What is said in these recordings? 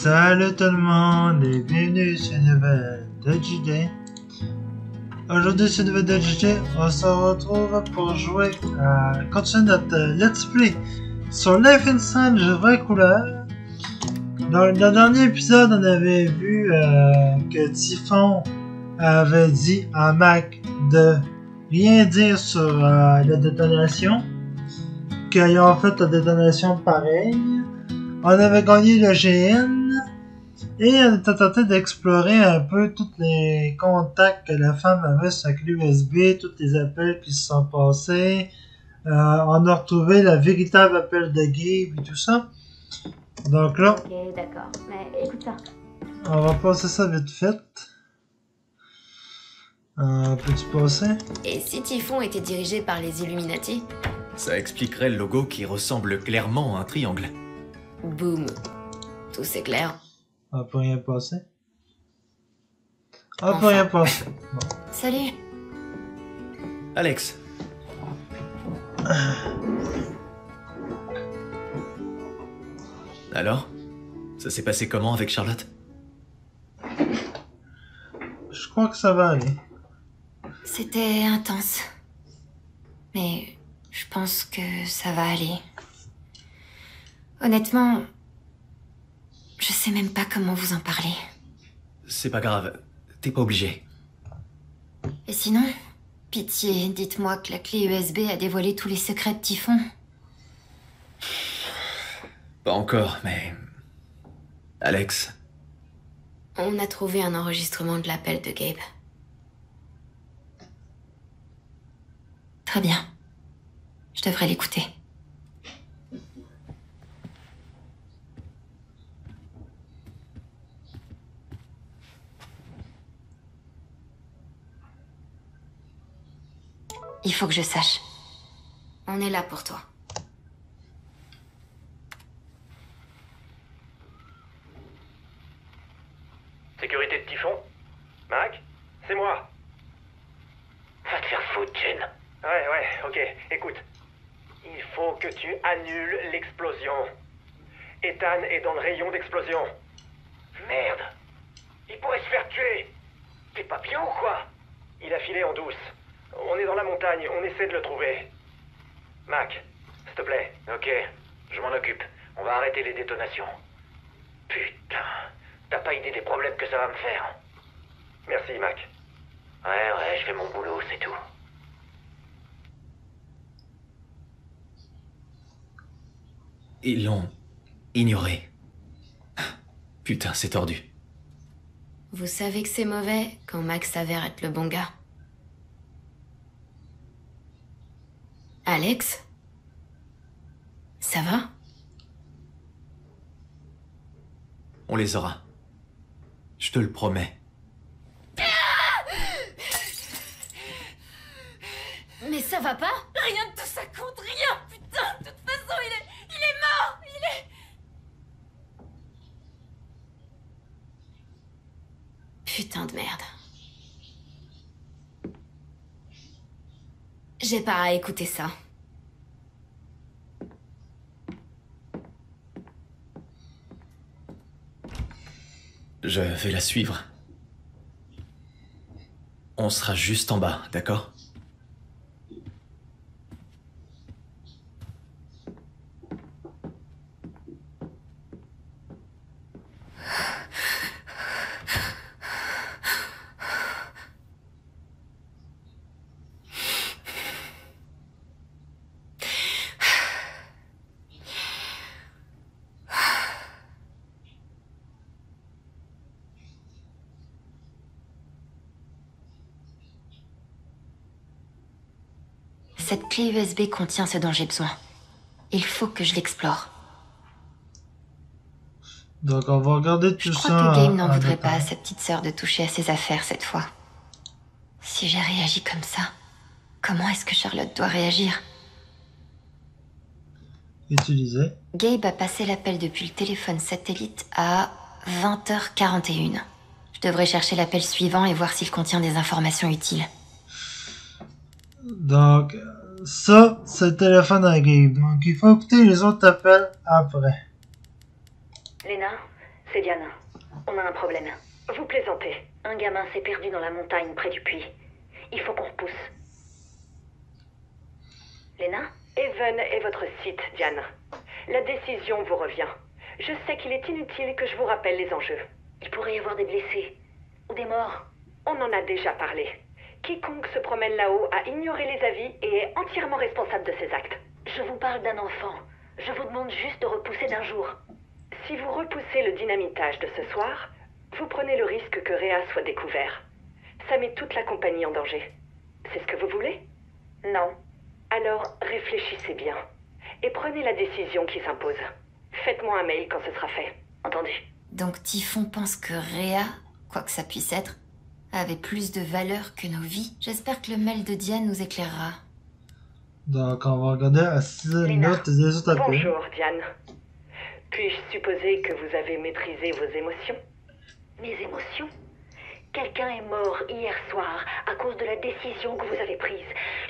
Salut tout le monde et bienvenue sur une nouvelle de JD. Aujourd'hui sur une nouvelle de JD, on se retrouve pour jouer à continuer notre let's play sur Life Inside Jeu Vraie Couleur. Dans le dernier épisode, on avait vu que Typhon avait dit à Mac de rien dire sur la détonation, qu'ils ont fait la détonation pareille. On avait gagné le GN et on était tenté d'explorer un peu tous les contacts que la femme avait sur la clé USB, tous les appels qui se sont passés. On a retrouvé le véritable appel de Gabe et tout ça. Donc là, ok, d'accord, mais écoute ça. on va passer ça vite fait. Peux-tu passer? Et si Typhon était dirigé par les Illuminati? Ça expliquerait le logo qui ressemble clairement à un triangle. Boum. Tout c'est clair. On peut rien passer. On peut Enfin. rien passer. Bon. Salut. Alex, alors? Ça s'est passé comment avec Charlotte? Je crois que ça va aller. C'était intense. Mais je pense que ça va aller. Honnêtement, je sais même pas comment vous en parler. C'est pas grave, t'es pas obligé. Et sinon, pitié, dites-moi que la clé USB a dévoilé tous les secrets de Typhon. Pas encore, mais... Alex, On a trouvé un enregistrement de l'appel de Gabe. Très bien. Je devrais l'écouter. Il faut que je sache. On est là pour toi. Sécurité de Typhon? Mac? C'est moi. Va te faire foutre, Jen. Ouais, ok. Écoute. Il faut que tu annules l'explosion. Ethan est dans le rayon d'explosion. Merde. Il pourrait se faire tuer. T'es pas bien ou quoi? Il a filé en douce. On est dans la montagne, on essaie de le trouver. Mac, s'il te plaît. Ok, je m'en occupe. On va arrêter les détonations. Putain. T'as pas idée des problèmes que ça va me faire? Merci, Mac. Ouais, je fais mon boulot, c'est tout. ils l'ont ignoré. Putain, c'est tordu. Vous savez que c'est mauvais quand Max s'avère être le bon gars. Alex? Ça va? On les aura. Je te le promets. Mais ça va pas? Rien de tout ça compte, rien, putain. De toute façon, il est mort, Putain de merde. J'ai pas à écouter ça. Je vais la suivre. On sera juste en bas, d'accord? Cette clé USB contient ce dont j'ai besoin. Il faut que je l'explore. Donc on va regarder tout Je ça. crois que Gabe n'en en voudrait détail. pas à sa petite sœur de toucher à ses affaires cette fois. Si j'ai réagi comme ça, comment est-ce que Charlotte doit réagir? Utiliser. Gabe a passé l'appel depuis le téléphone satellite à 20h41. Je devrais chercher l'appel suivant et voir s'il contient des informations utiles. Donc ça, c'est le téléphone à Gabe. Donc il faut écouter les autres appels après. Léna, C'est Diane. On a un problème. Vous plaisantez. Un gamin s'est perdu dans la montagne près du puits. Il faut qu'on repousse. Léna? Even est votre site, Diane. La décision vous revient. Je sais qu'il est inutile que je vous rappelle les enjeux. Il pourrait y avoir des blessés. Ou des morts. On en a déjà parlé. Quiconque se promène là-haut a ignoré les avis et est entièrement responsable de ses actes. Je vous parle d'un enfant. Je vous demande juste de repousser d'un jour. Si vous repoussez le dynamitage de ce soir, vous prenez le risque que Réa soit découvert. Ça met toute la compagnie en danger. C'est ce que vous voulez? Non. Alors réfléchissez bien et prenez la décision qui s'impose. Faites-moi un mail quand ce sera fait. Entendu. Donc Typhon pense que Réa, quoi que ça puisse être, avait plus de valeur que nos vies. J'espère que le mail de Diane nous éclairera. Donc, on va regarder à 6 Léna. minutes des autres appels. Bonjour, Diane. Puis-je supposer que vous avez maîtrisé vos émotions? Mes émotions? Quelqu'un est mort hier soir à cause de la décision que vous avez prise.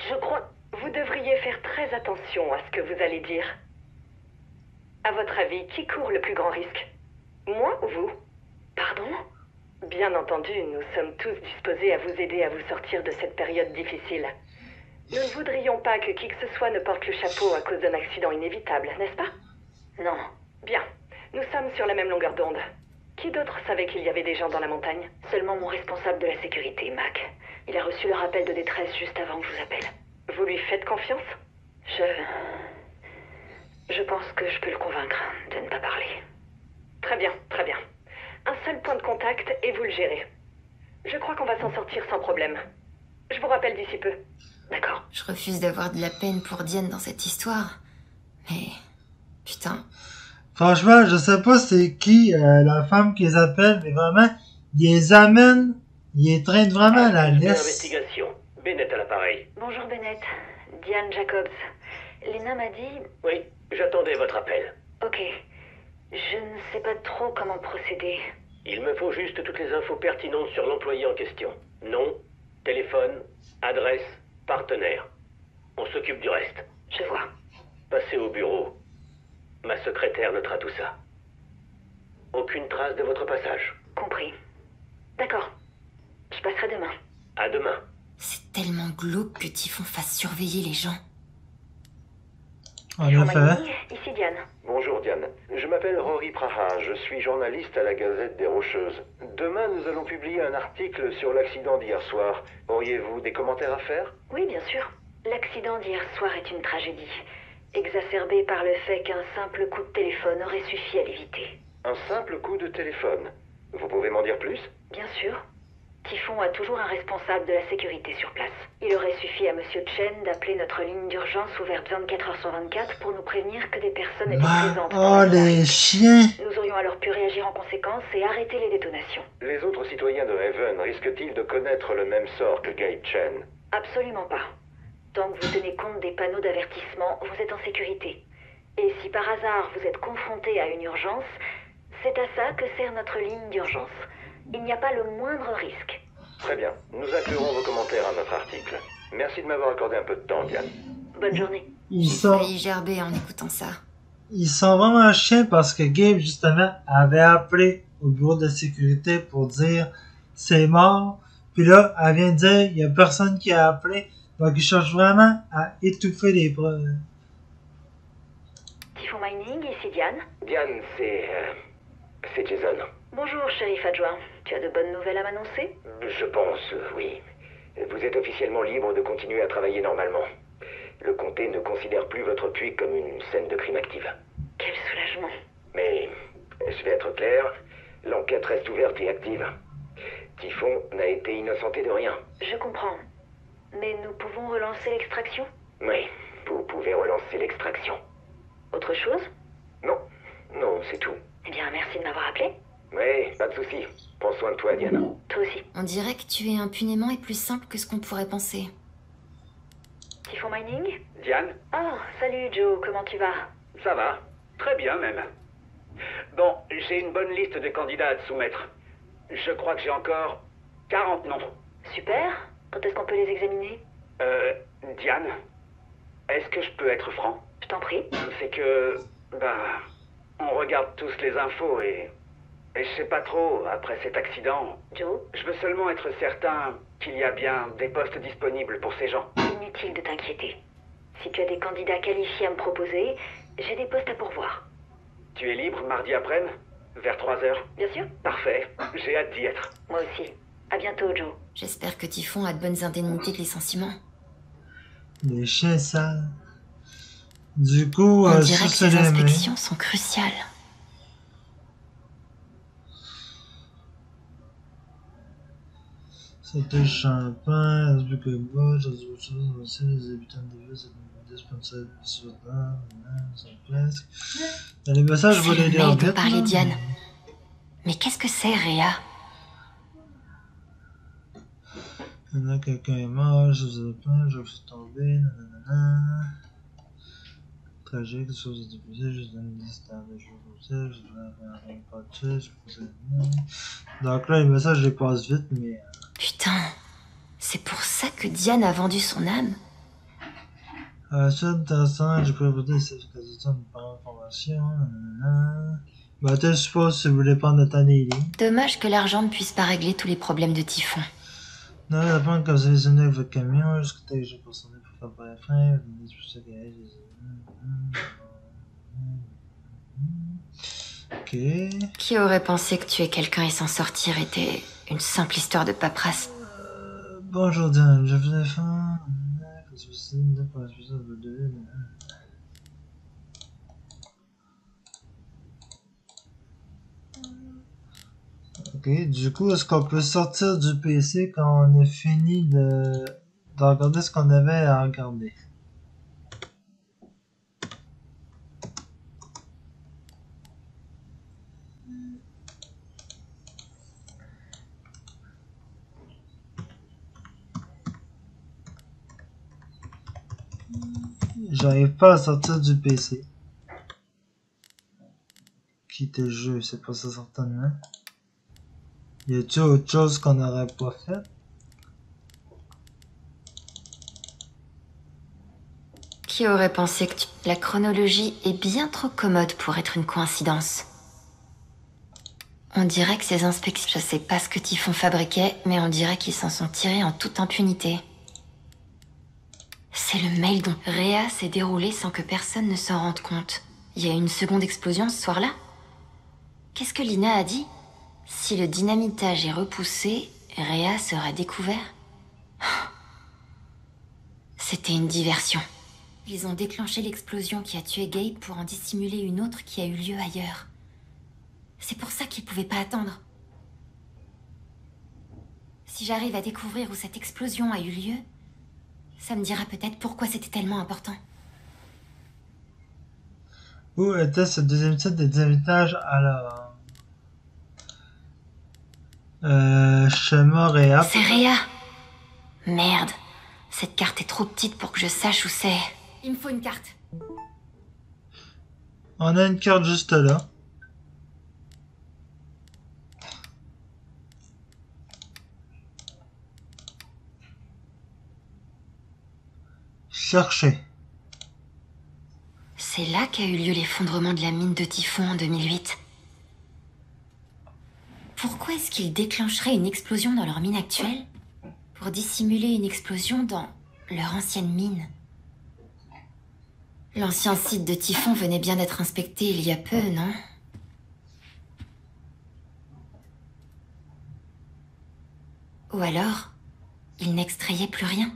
Je crois... Vous devriez faire très attention à ce que vous allez dire. À votre avis, qui court le plus grand risque? Moi ou vous? Pardon? Bien entendu, nous sommes tous disposés à vous aider à vous sortir de cette période difficile. Nous ne voudrions pas que qui que ce soit ne porte le chapeau à cause d'un accident inévitable, n'est-ce pas? Non. Bien, nous sommes sur la même longueur d'onde. Qui d'autre savait qu'il y avait des gens dans la montagne? Seulement mon responsable de la sécurité, Mac. Il a reçu le rappel de détresse juste avant que je vous appelle. Vous lui faites confiance? Je pense que je peux le convaincre de ne pas parler. Très bien, très bien. Un seul point de contact et vous le gérez. Je crois qu'on va s'en sortir sans problème. Je vous rappelle d'ici peu. D'accord. Je refuse d'avoir de la peine pour Diane dans cette histoire. Mais... putain. Franchement, je sais pas c'est qui la femme qui les appelle, mais vraiment, il les amène, il les traîne vraiment à la laisse. Investigation. Bennett à l'appareil. Bonjour Bennett. Diane Jacobs. Léna m'a dit... Oui, j'attendais votre appel. Ok. Je ne sais pas trop comment procéder. Il me faut juste toutes les infos pertinentes sur l'employé en question. Nom, téléphone, adresse, partenaire. On s'occupe du reste. Je vois. Passez au bureau. Ma secrétaire notera tout ça. Aucune trace de votre passage. Compris. D'accord. Je passerai demain. À demain. C'est tellement glauque que Typhon fasse surveiller les gens. En Bonjour, effet. Maggie. Ici Diane. Bonjour Diane, je m'appelle Rory Praha, je suis journaliste à la Gazette des Rocheuses. Demain, nous allons publier un article sur l'accident d'hier soir. Auriez-vous des commentaires à faire? Oui, bien sûr. L'accident d'hier soir est une tragédie, exacerbée par le fait qu'un simple coup de téléphone aurait suffi à l'éviter. Un simple coup de téléphone. Vous pouvez m'en dire plus? Bien sûr. Typhon a toujours un responsable de la sécurité sur place. Il aurait suffi à Monsieur Chen d'appeler notre ligne d'urgence ouverte 24 heures sur 24 pour nous prévenir que des personnes étaient présentes. Oh, les chiens! Nous aurions alors pu réagir en conséquence et arrêter les détonations. Les autres citoyens de Haven risquent-ils de connaître le même sort que Gabe Chen? Absolument pas. Tant que vous tenez compte des panneaux d'avertissement, vous êtes en sécurité. Et si par hasard vous êtes confronté à une urgence, c'est à ça que sert notre ligne d'urgence. Il n'y a pas le moindre risque. Très bien, nous inclurons vos commentaires à notre article. Merci de m'avoir accordé un peu de temps, Diane. Bonne journée. Ils J'ai sont, failli gerber en écoutant ça. ils sont vraiment chiens parce que Gabe, justement, avait appelé au bureau de sécurité pour dire c'est mort. Puis là, elle vient de dire il y a personne qui a appelé. Donc, ils cherchent vraiment à étouffer les preuves. Typhon Mining, ici Diane. Diane, c'est Jason. Bonjour, shérif adjoint. Tu as de bonnes nouvelles à m'annoncer? Je pense, oui. Vous êtes officiellement libre de continuer à travailler normalement. Le comté ne considère plus votre puits comme une scène de crime active. Quel soulagement. Mais, je vais être clair, l'enquête reste ouverte et active. Typhon n'a été innocenté de rien. Je comprends. Mais nous pouvons relancer l'extraction? Oui, vous pouvez relancer l'extraction. Autre chose? Non, non, c'est tout. Eh bien, merci de m'avoir appelé. Oui, pas de souci. Prends soin de toi, Diana. Toi aussi. On dirait que tuer impunément est plus simple que ce qu'on pourrait penser. Typhon Mining? Diane? Oh, salut Joe, comment tu vas? Ça va. Très bien même. Bon, j'ai une bonne liste de candidats à te soumettre. Je crois que j'ai encore 40 noms. Super. Quand est-ce qu'on peut les examiner? Diane, est-ce que je peux être franc? Je t'en prie. C'est que, on regarde tous les infos et Et je sais pas trop, après cet accident, Joe, je veux seulement être certain qu'il y a bien des postes disponibles pour ces gens. inutile de t'inquiéter. Si tu as des candidats qualifiés à me proposer, j'ai des postes à pourvoir. Tu es libre mardi après-midi, vers 3h? Bien sûr. Parfait, j'ai hâte d'y être. Moi aussi. À bientôt, Joe. J'espère que Typhon a de bonnes indemnités de licenciement. Les chiens sales. Du coup, On dirait que sous ces les mains. inspections sont cruciales. C'était champagne, as vu que bas, j'ai autre chose aussi, les habitants de ville, c'est une dispensable soutenant, sont presque. Dans les messages, je C'est voulais le lire mail dont vite. parlait là, Diane. Mais qu'est-ce que c'est, Réa? Il y en a quelqu'un est mort, je sais pas, je suis tombé, nanana. Tragique, quelque chose de déposé, juste dans une liste avec je vous je voudrais rien pas de suite, je vous ai. Donc là, les messages, je les passe vite, mais. Putain, c'est pour ça que Diane a vendu son âme. Suite d'instant, j'ai prévu ces occasions de prendre information, nanana. Bah, je suppose si vous voulez prendre le temps des lignes. Dommage que l'argent ne puisse pas régler tous les problèmes de Typhon. Non, la prendre comme vous avez sonné avec votre camion, jusqu'à temps que j'ai pas sonné pour faire pas la fin, vous me dites pour ça que ok. Qui aurait pensé que tuer quelqu'un et s'en sortir était une simple histoire de paperasse? Bonjour Diane, je vous informe. Que ceci n'est pas suffisant de deux. Ok, du coup, est-ce qu'on peut sortir du PC quand on a fini de regarder ce qu'on avait à regarder? J'arrive pas à sortir du PC. Quitter le jeu, c'est pas ça certainement. Y a-t-il autre chose qu'on n'aurait pas fait? Qui aurait pensé que la chronologie est bien trop commode pour être une coïncidence? On dirait que ces inspections... Je sais pas ce que Typhon fabriquait, mais on dirait qu'ils s'en sont tirés en toute impunité. C'est le mail dont Réa s'est déroulé sans que personne ne s'en rende compte. Il y a eu une seconde explosion ce soir-là? Qu'est-ce que Lina a dit? Si le dynamitage est repoussé, Réa sera découvert? C'était une diversion. Ils ont déclenché l'explosion qui a tué Gabe pour en dissimuler une autre qui a eu lieu ailleurs. C'est pour ça qu'ils pouvaient pas attendre. Si j'arrive à découvrir où cette explosion a eu lieu, ça me dira peut-être pourquoi c'était tellement important. Où était ce deuxième site de dynamitage alors? Schéma Réa. C'est Réa. Merde. Cette carte est trop petite pour que je sache où c'est. Il me faut une carte. On a une carte juste là. Chercher. C'est là qu'a eu lieu l'effondrement de la mine de Typhon en 2008. Pourquoi est-ce qu'ils déclencheraient une explosion dans leur mine actuelle pour dissimuler une explosion dans leur ancienne mine? L'ancien site de Typhon venait bien d'être inspecté il y a peu, non? Ou alors, ils n'extrayaient plus rien?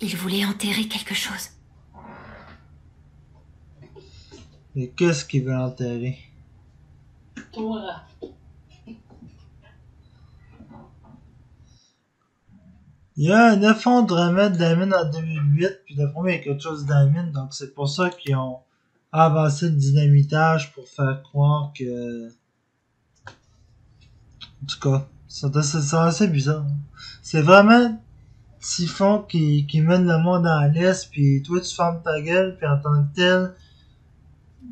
Ils voulaient enterrer quelque chose. Et qu'est-ce qu'ils veulent enterrer? Toi. Il y a un effondrement de la mine en 2008, puis d'après moi, il y a quelque chose dans la mine, donc c'est pour ça qu'ils ont avancé le dynamitage pour faire croire que... En tout cas, c'est assez bizarre. C'est vraiment Typhon qui mène le monde à l'est, puis toi tu fermes ta gueule, puis en tant que tel,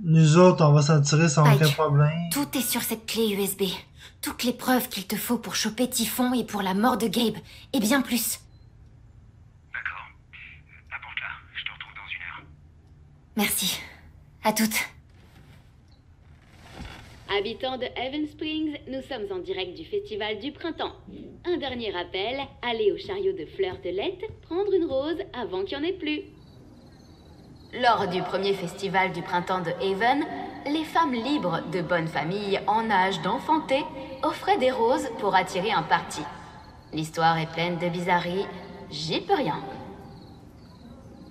nous autres on va s'en tirer sans Mike, aucun problème. Tout est sur cette clé USB. Toutes les preuves qu'il te faut pour choper Typhon et pour la mort de Gabe. Et bien plus. D'accord. Apporte-la, je te retrouve dans 1 heure. Merci. À toutes. Habitants de Haven Springs, nous sommes en direct du Festival du Printemps. Un dernier rappel, allez au chariot de fleurs de lait, prendre une rose avant qu'il n'y en ait plus. Lors du premier festival du printemps de Haven, les femmes libres de bonne famille en âge d'enfanter offraient des roses pour attirer un parti. L'histoire est pleine de bizarreries, j'y peux rien.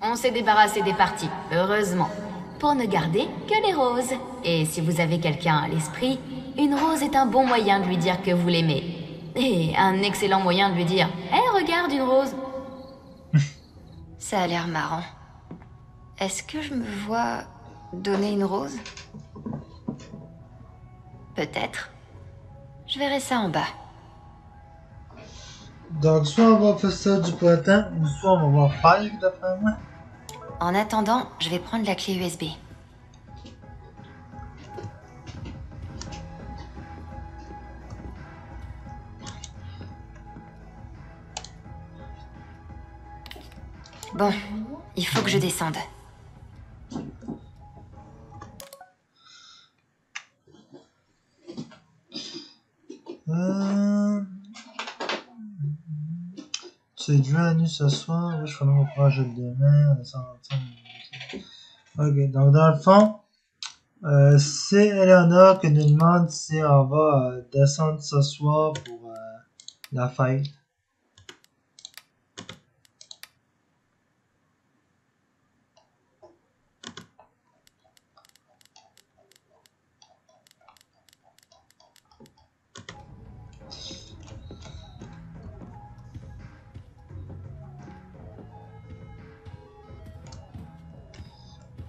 On s'est débarrassé des partis, heureusement, pour ne garder que les roses. Et si vous avez quelqu'un à l'esprit, une rose est un bon moyen de lui dire que vous l'aimez. Et un excellent moyen de lui dire « Hé, regarde une rose !» Ça a l'air marrant. Est-ce que je me vois donner une rose? Peut-être. Je verrai ça en bas. Donc, soit on va faire ça du printemps, ou soit on va voir Five d'après moi. En attendant, je vais prendre la clé USB. Bon, il faut que je descende. Tu es dû à la nuit ce soir, oui, je ferai mon projet de demain. Ok, donc dans le fond, c'est Eleanor qui nous demande si on va descendre ce soir pour la fête.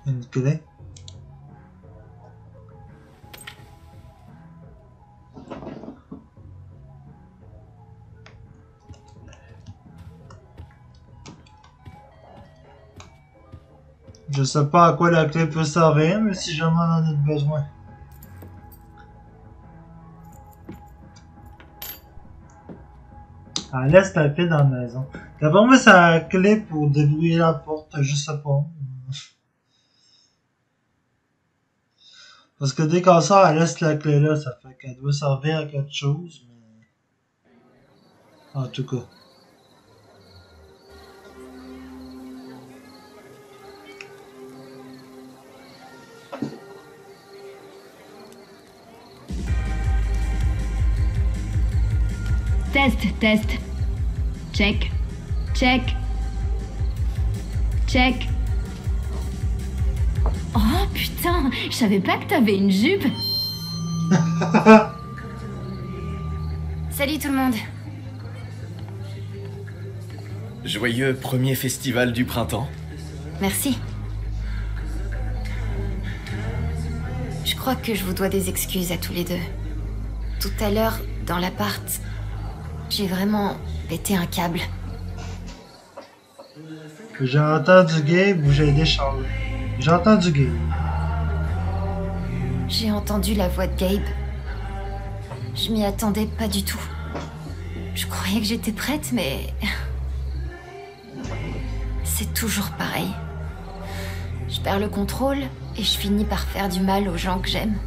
Une clé. Je sais pas à quoi la clé peut servir, mais si jamais on en a besoin. Elle laisse la clé dans la maison. D'abord, moi, c'est la clé pour déverrouiller la porte, je sais pas. Parce que dès qu'on sort, elle laisse la clé là, ça fait qu'elle doit servir à quelque chose, mais... En tout cas. Test. Check. Oh putain, je savais pas que t'avais une jupe. Salut tout le monde. Joyeux premier festival du printemps. Merci. Je crois que je vous dois des excuses à tous les deux. Tout à l'heure, dans l'appart, j'ai vraiment pété un câble. J'ai entendu Gabe ou j'ai aidé Charlie. J'ai entendu Gabe. J'ai entendu la voix de Gabe. Je m'y attendais pas du tout. Je croyais que j'étais prête, mais... C'est toujours pareil. Je perds le contrôle et je finis par faire du mal aux gens que j'aime.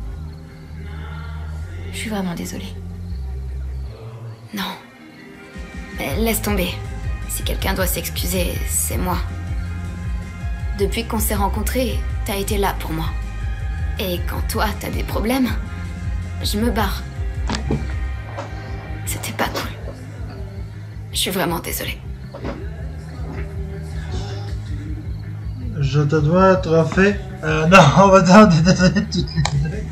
Je suis vraiment désolée. Non. Mais laisse tomber. Si quelqu'un doit s'excuser, c'est moi. Depuis qu'on s'est rencontrés, t'as été là pour moi. Et quand toi, t'as des problèmes, je me barre. C'était pas cool. Je suis vraiment désolée. Je te dois un trophée. Non, on va dire on est désolé toutes les deux.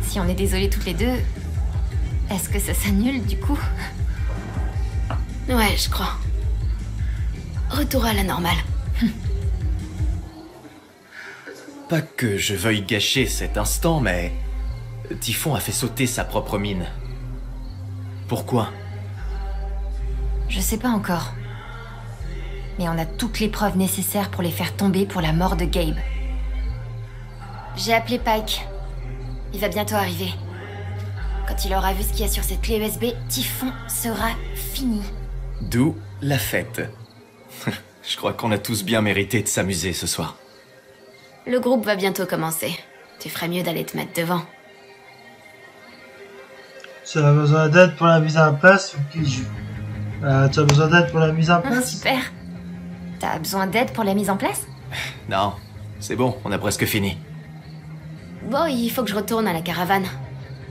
Si on est désolé toutes les deux, est-ce que ça s'annule du coup? Ouais, je crois. Retour à la normale. Pas que je veuille gâcher cet instant, mais... Typhon a fait sauter sa propre mine. Pourquoi? Je sais pas encore. Mais on a toutes les preuves nécessaires pour les faire tomber pour la mort de Gabe. J'ai appelé Pike. Il va bientôt arriver. Quand il aura vu ce qu'il y a sur cette clé USB, Typhon sera fini. D'où la fête. Je crois qu'on a tous bien mérité de s'amuser ce soir. Le groupe va bientôt commencer. Tu ferais mieux d'aller te mettre devant. Tu as besoin d'aide pour la mise en place ou qui joue? Tu as besoin d'aide pour la mise en Ah, place? super. T'as besoin d'aide pour la mise en place? Non, c'est bon, on a presque fini. Bon, il faut que je retourne à la caravane.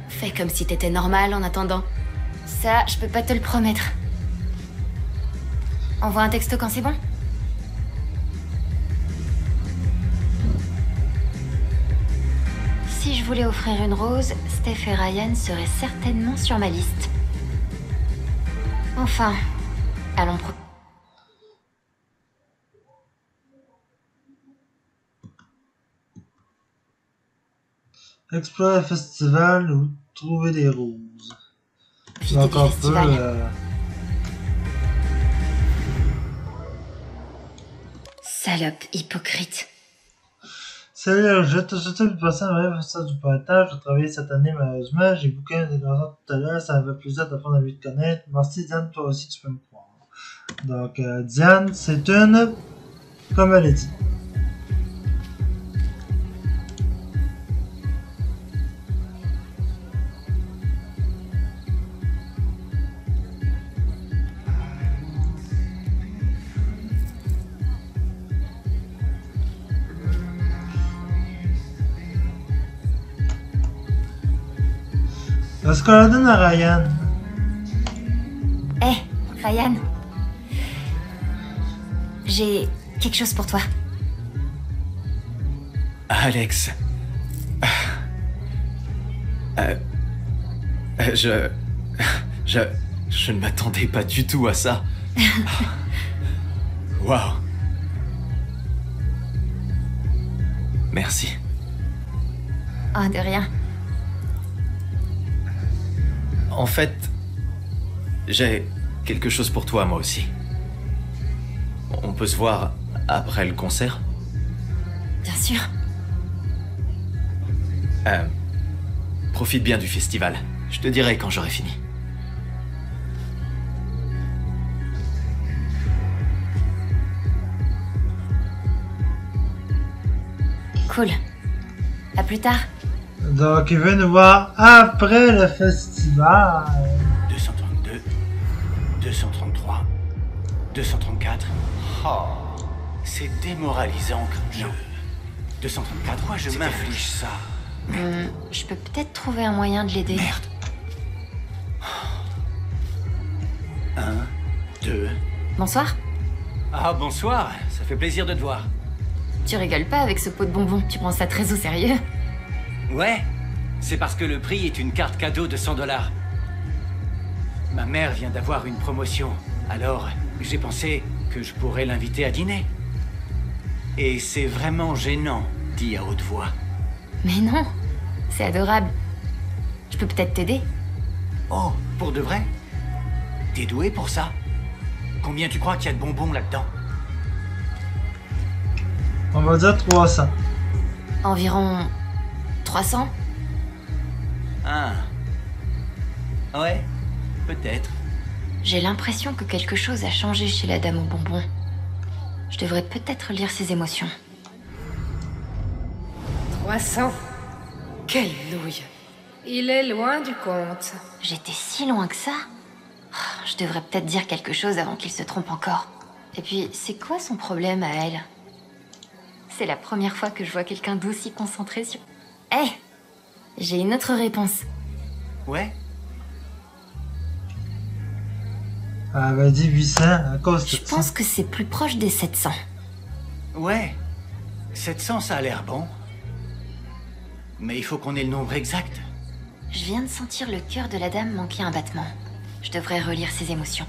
Fais comme si t'étais normal en attendant. Ça, je peux pas te le promettre. Envoie un texto quand c'est bon. Si je voulais offrir une rose, Steph et Ryan seraient certainement sur ma liste. Enfin, allons pro... Explorer le festival ou trouver des roses. Visiter Donc du on peut... festival. Salope hypocrite. Salut, je te souhaite de passer un vrai festival du printemps. Je travaillé cette année malheureusement. J'ai booké un décoration tout à l'heure. Ça me fait plaisir d'apprendre à mieux te connaître. Merci Diane, toi aussi tu peux me croire. Donc Diane, c'est une... Comme elle est dit. Est-ce qu'on la donne à Ryan? Hé, Ryan. J'ai quelque chose pour toi. Alex. Je ne m'attendais pas du tout à ça. Waouh. Merci. Oh, de rien. En fait, j'ai quelque chose pour toi, moi aussi. On peut se voir après le concert? Bien sûr. Profite bien du festival. Je te dirai quand j'aurai fini. Cool. À plus tard. Donc il veut nous voir après le festival. 232, 233, 234. Oh, c'est démoralisant comme jeu. 234, pourquoi je m'inflige ça? Je peux peut-être trouver un moyen de l'aider. Merde. 1, 2... Bonsoir. Ah, bonsoir, ça fait plaisir de te voir. Tu rigoles pas avec ce pot de bonbons, tu prends ça très au sérieux. Ouais, c'est parce que le prix est une carte cadeau de 100 $. Ma mère vient d'avoir une promotion, alors j'ai pensé que je pourrais l'inviter à dîner. Et c'est vraiment gênant, dit à haute voix. Mais non, c'est adorable. Je peux peut-être t'aider? Oh, pour de vrai? T'es doué pour ça? Combien tu crois qu'il y a de bonbons là-dedans? On va dire 300. Environ 300? Ah. Ouais, peut-être. J'ai l'impression que quelque chose a changé chez la dame aux bonbons. Je devrais peut-être lire ses émotions. 300. Quelle nouille. Il est loin du compte. J'étais si loin que ça? Oh, je devrais peut-être dire quelque chose avant qu'il se trompe encore. Et puis, c'est quoi son problème à elle? C'est la première fois que je vois quelqu'un d'aussi concentré sur... Hé! J'ai une autre réponse. Ouais? Ah, bah dis 800 à cause de Je ça. pense que c'est plus proche des 700. Ouais. 700, ça a l'air bon. Mais il faut qu'on ait le nombre exact. Je viens de sentir le cœur de la dame manquer un battement. Je devrais relire ses émotions.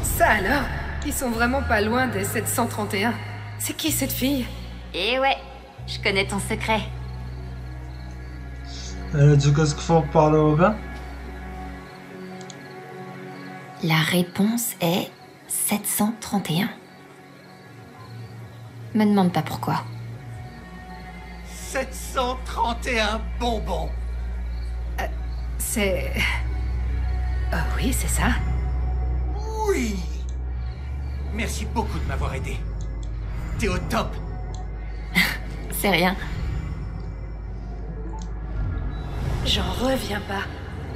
Ça alors? Ils sont vraiment pas loin des 731. C'est qui cette fille? Eh ouais, je connais ton secret. Du coup, ce qu'il faut parler au gars? La réponse est 731. Me demande pas pourquoi. 731 bonbons. C'est... Ah oui, c'est ça. Oui. Merci beaucoup de m'avoir aidé. T'es au top. C'est rien. J'en reviens pas.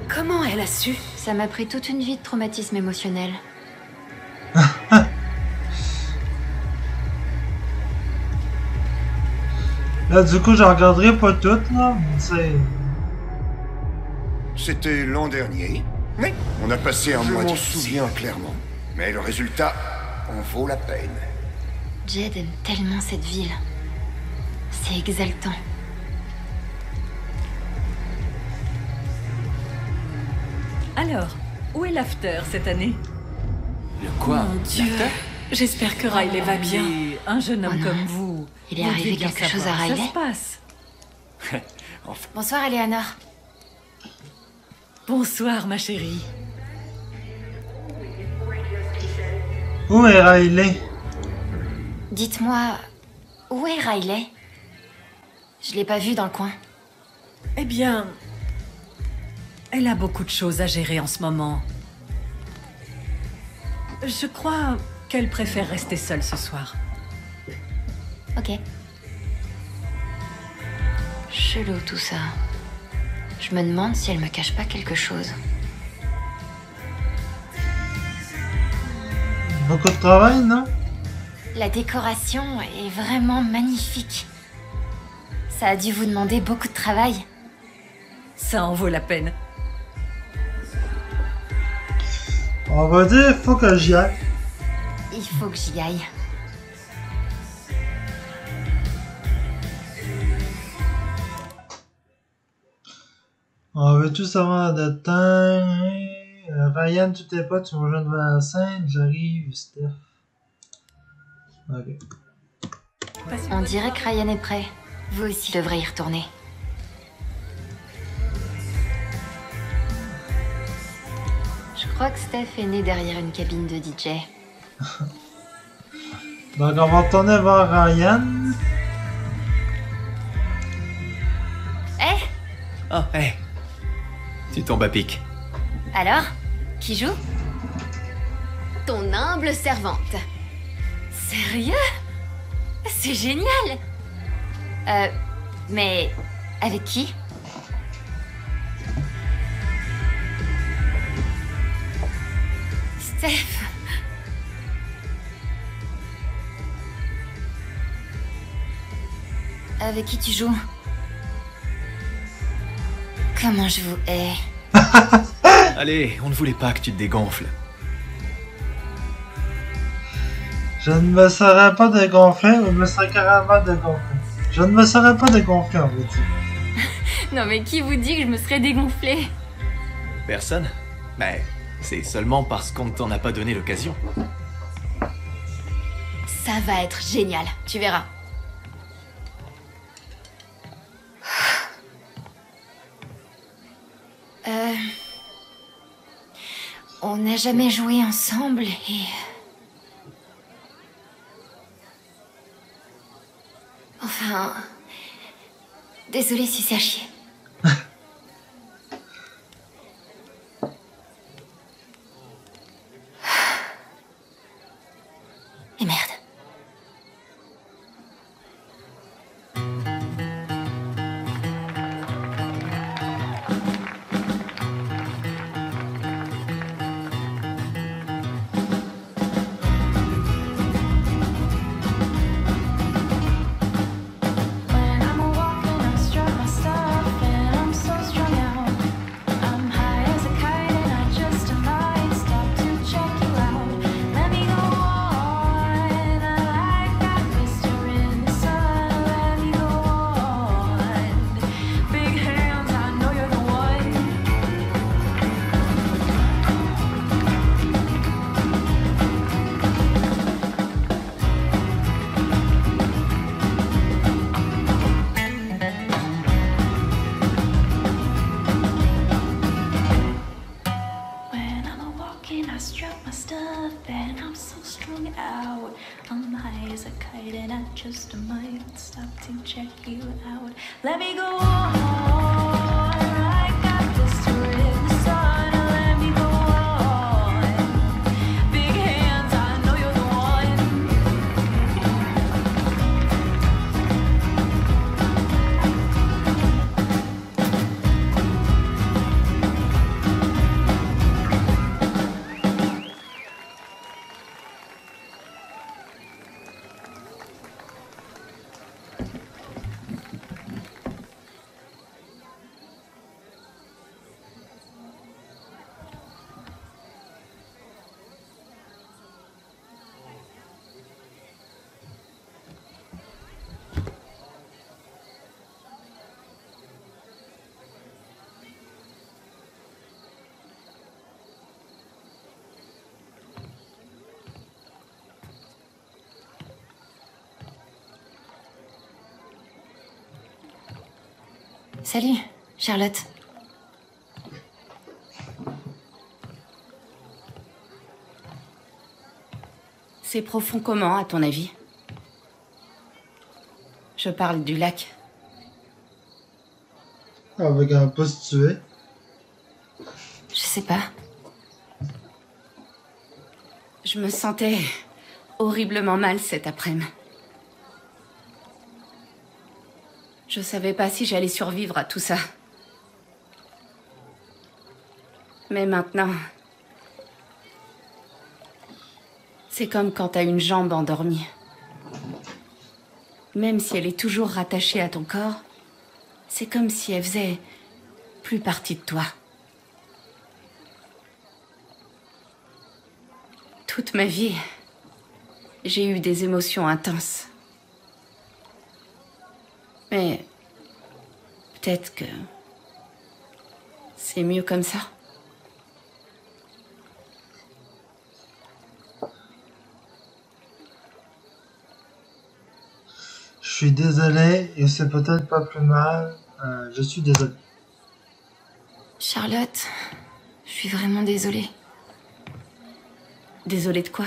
Comment elle a su? Ça m'a pris toute une vie de traumatisme émotionnel. Là, du coup, je regarderai pas toutes, là, mais c'est... C'était l'an dernier. Oui. On a passé un mois. Je m'en souviens clairement. Mais le résultat en vaut la peine. Jed aime tellement cette ville. C'est exaltant. Alors, où est l'after cette année? Le quoi? Mon Dieu. J'espère que Riley va bien. Un jeune homme comme vous. Il est arrivé quelque chose à Riley? Ça se passe. Enfin. Bonsoir, Eleanor. Bonsoir, ma chérie. Où est Riley? Dites-moi, où est Riley? Je l'ai pas vue dans le coin. Eh bien, elle a beaucoup de choses à gérer en ce moment. Je crois qu'elle préfère rester seule ce soir. Ok. Chelou tout ça. Je me demande si elle me cache pas quelque chose. Beaucoup de travail, non? La décoration est vraiment magnifique. Ça a dû vous demander beaucoup de travail. Ça en vaut la peine. On va dire, faut que j'y aille. Il faut que j'y aille. On veut tous avoir de temps. Ryan, tu t'es pas, tu me rejoins devant la scène. J'arrive, Steph. Ok. On dirait que Ryan est prêt. Vous aussi devrez y retourner. Je crois que Steph est né derrière une cabine de DJ. Donc on va retourner voir Ryan. Eh? Oh, hé. Tu tombes à pic. Alors? Qui joue? Ton humble servante. Sérieux? C'est génial! Mais avec qui? Steph. Avec qui tu joues? Comment je vous hais. Allez, on ne voulait pas que tu te dégonfles. Je ne me serais pas dégonflé, je me serais carrément dégonflé. Je ne me serais pas dégonflé, en fait. Non mais qui vous dit que je me serais dégonflée? Personne? Mais c'est seulement parce qu'on ne t'en a pas donné l'occasion. Ça va être génial, tu verras. On n'a jamais joué ensemble et... Enfin... Désolée si c'est à chier. Et merde. Just a might stop to check you out. Let me go on. I got this to in the sun. Let me go on. Big hands, I know you're the one. Salut, Charlotte. C'est profond comment, à ton avis? Je parle du lac. Avec un poste tué. Je sais pas. Je me sentais horriblement mal cet après-midi. Je savais pas si j'allais survivre à tout ça. Mais maintenant... C'est comme quand t'as une jambe endormie. Même si elle est toujours rattachée à ton corps, c'est comme si elle faisait plus partie de toi. Toute ma vie, j'ai eu des émotions intenses. Mais peut-être que c'est mieux comme ça. Je suis désolé et c'est peut-être pas plus mal. Je suis désolé. Charlotte, je suis vraiment désolée. Désolée de quoi?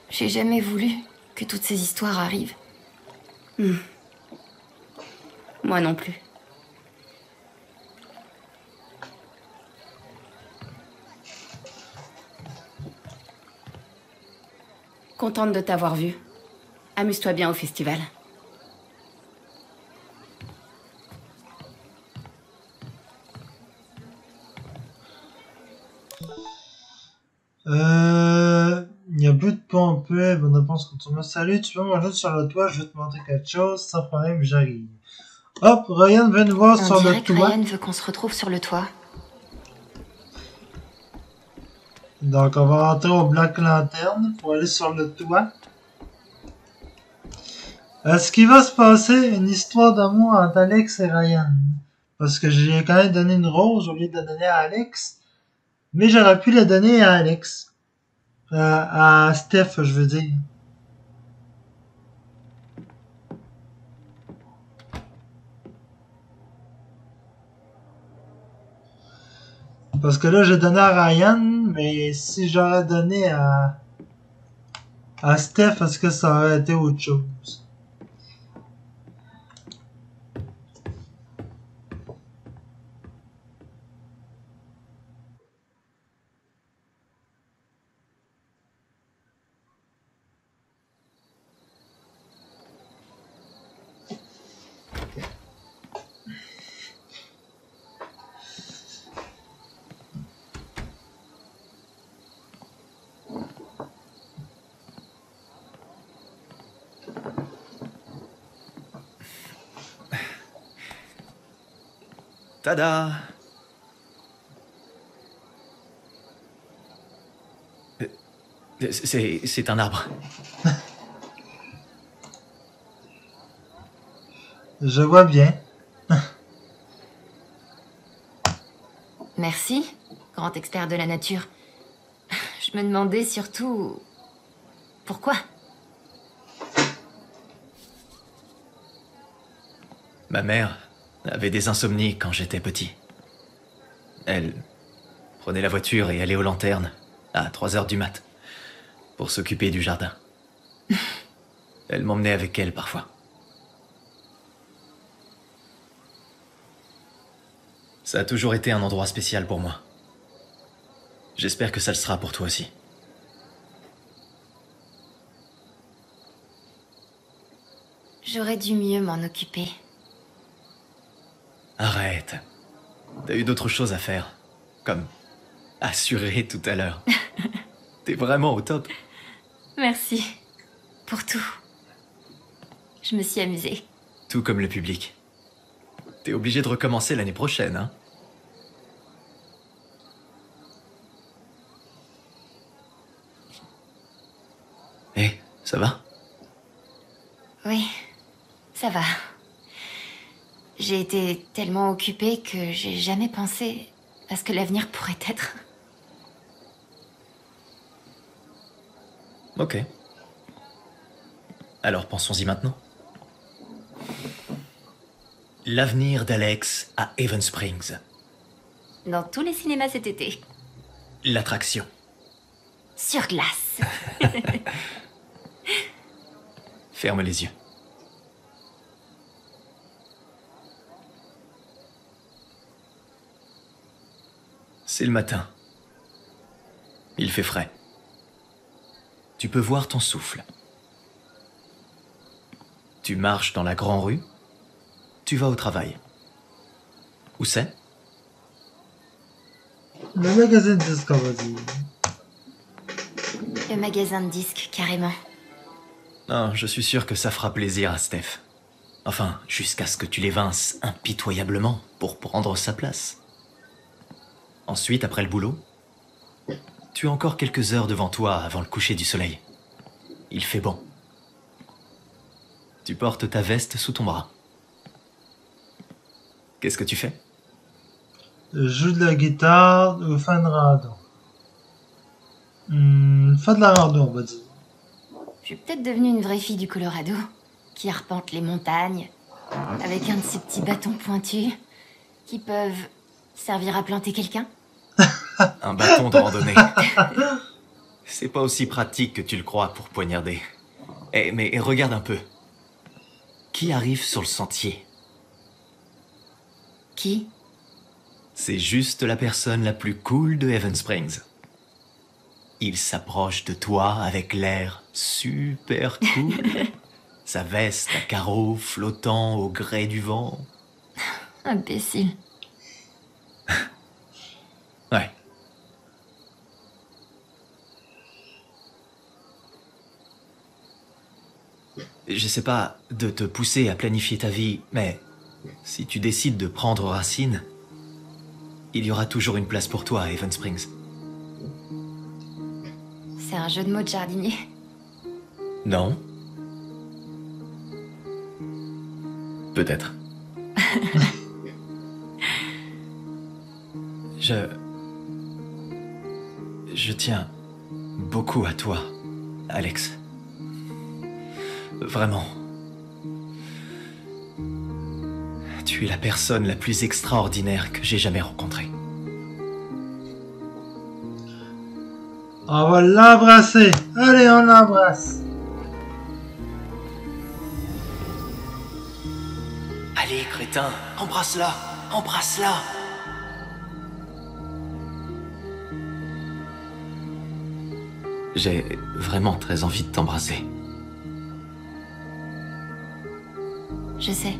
J'ai jamais voulu que toutes ces histoires arrivent. Moi non plus. Contente de t'avoir vu. Amuse-toi bien au festival. Il y a plus de pompée, bonne réponse quand on me salue. Tu peux manger sur le toit, je vais te montrer quelque chose, sans problème, j'arrive. Hop, Ryan vient nous voir sur le toit. Ryan veut qu'on se retrouve sur le toit. Donc on va rentrer au Black Lantern pour aller sur le toit. Ce qui va se passer, une histoire d'amour entre Alex et Ryan. Parce que j'ai quand même donné une rose au lieu de la donner à Alex. Mais j'aurais pu la donner à Alex. À Steph, je veux dire. Parce que là, j'ai donné à Ryan, mais si j'aurais donné à Steph, est-ce que ça aurait été autre chose? Tada! C'est un arbre. Je vois bien. Merci, grand expert de la nature. Je me demandais surtout... pourquoi? Ma mère avait des insomnies quand j'étais petit. Elle prenait la voiture et allait aux lanternes à 3 heures du mat pour s'occuper du jardin. Elle m'emmenait avec elle parfois. Ça a toujours été un endroit spécial pour moi. J'espère que ça le sera pour toi aussi. J'aurais dû mieux m'en occuper. Arrête. T'as eu d'autres choses à faire. Comme assurer tout à l'heure. T'es vraiment au top. Merci. Pour tout. Je me suis amusée. Tout comme le public. T'es obligé de recommencer l'année prochaine, hein? Hé, ça va? Oui, ça va. J'ai été tellement occupée que j'ai jamais pensé à ce que l'avenir pourrait être. Ok. Alors pensons-y maintenant. L'avenir d'Alex à Haven Springs. Dans tous les cinémas cet été. L'attraction. Sur glace. Ferme les yeux. C'est le matin. Il fait frais. Tu peux voir ton souffle. Tu marches dans la grande rue. Tu vas au travail. Où c'est? Le magasin de disques, on va dire. Le magasin de disques, carrément. Non, je suis sûr que ça fera plaisir à Steph. Enfin, jusqu'à ce que tu l'évinces impitoyablement pour prendre sa place. Ensuite, après le boulot, tu as encore quelques heures devant toi avant le coucher du soleil. Il fait bon. Tu portes ta veste sous ton bras. Qu'est-ce que tu fais? Je joue de la guitare ou fais une rando. Fais de la rando, on va dire. Je suis peut-être devenue une vraie fille du Colorado, qui arpente les montagnes, avec un de ces petits bâtons pointus, qui peuvent servir à planter quelqu'un. Un bâton de randonnée. C'est pas aussi pratique que tu le crois pour poignarder. Mais regarde un peu. Qui arrive sur le sentier? Qui? C'est juste la personne la plus cool de Haven Springs. Il s'approche de toi avec l'air super cool. Sa veste à carreaux flottant au gré du vent. Imbécile. Ouais. J'essaie pas de te pousser à planifier ta vie, mais si tu décides de prendre racine, il y aura toujours une place pour toi à Haven Springs. C'est un jeu de mots de jardinier. Non? Peut-être. Je tiens beaucoup à toi, Alex. Vraiment. Tu es la personne la plus extraordinaire que j'ai jamais rencontrée. On va l'embrasser. Allez, on l'embrasse. Allez, crétin, embrasse-la, embrasse-la. J'ai vraiment très envie de t'embrasser. Je sais.